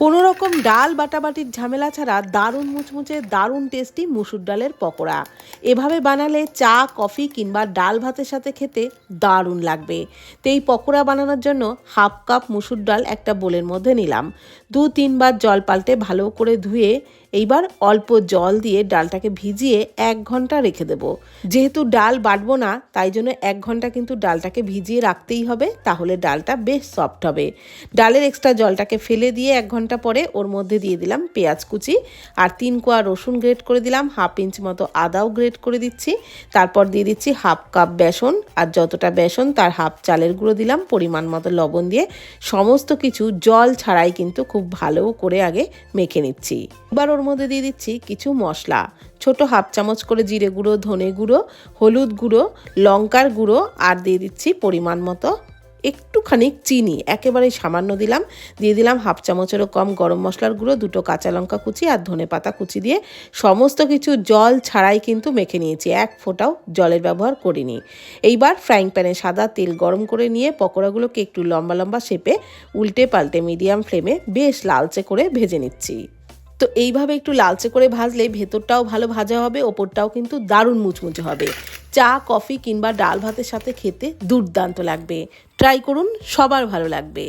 কোনো রকম ডাল বাটাবাটির ঝামেলা ছাড়া দারুণ মুচমুচে দারুণ টেস্টি মুসুর ডালের পকোড়া এভাবে বানালে চা কফি কিংবা ডাল ভাতের সাথে খেতে দারুণ লাগবে। তো এই পকোড়া বানানোর জন্য হাফ কাপ মুসুর ডাল একটা বোলের মধ্যে নিলাম। 2-3 বার জল পাল্টে ভালো করে ধুয়ে এইবার অল্প জল দিয়ে ডালটাকে ভিজিয়ে 1 ঘন্টা রেখে দেব। যেহেতু ডাল বাটবো না তাই জন্য 1 ঘন্টা কিন্তু ডালটাকে ভিজিয়ে রাখতেই হবে, তাহলে ডালটা বেশ সফট হবে। ডালের এক্সট্রা জলটাকে ফেলে দিয়ে 1 ঘন্টা পরে ওর মধ্যে দিয়ে দিলাম পেঁয়াজ কুচি আর 3 কোয়া রসুন গ্রেট করে দিলাম, 1/2 ইঞ্চি মতো আদাও গ্রেট করে দিচ্ছি। তারপর দিয়ে দিচ্ছি হাফ কাপ বেসন, আর যতটা বেসন তার হাফ চালের গুঁড়ো দিলাম, পরিমাণ মতো লবণ দিয়ে সমস্ত কিছু জল ছাড়াই কিন্তু খুব ভালো করে আগে মেখে নিচ্ছি। এবার ওর মধ্যে দিয়ে দিচ্ছি কিছু মশলা, ছোট হাফ চামচ করে জিরে গুঁড়ো, ধনে গুঁড়ো, হলুদ গুঁড়ো, লঙ্কার গুঁড়ো, আর দিয়ে দিচ্ছি পরিমাণ মতো একটুখানি চিনি, একেবারে সামান্য দিলাম। দিয়ে দিলাম হাফ চামচেরও কম গরম মশলার গুঁড়ো, 2টো কাঁচা লঙ্কা কুচি আর ধনে পাতা কুচি দিয়ে সমস্ত কিছু জল ছাড়াই কিন্তু মেখে নিয়েছি, 1 ফোঁটাও জলের ব্যবহার করিনি। এইবার ফ্রাইং প্যানে সাদা তেল গরম করে নিয়ে পকোড়াগুলোকে একটু লম্বা লম্বা শেপে উল্টে পাল্টে মিডিয়াম ফ্লেমে বেশ লালচে করে ভেজে নিচ্ছি। তো এইভাবে একটু লালচে করে ভাজলে ভেতরটাও ভালো ভাজা হবে, ওপরটাও কিন্তু দারুণ মুচমুচে হবে। চা কফি কিংবা ডাল ভাতের সাথে খেতে দুর্দান্ত লাগবে। ট্রাই করুন, সবার ভালো লাগবে।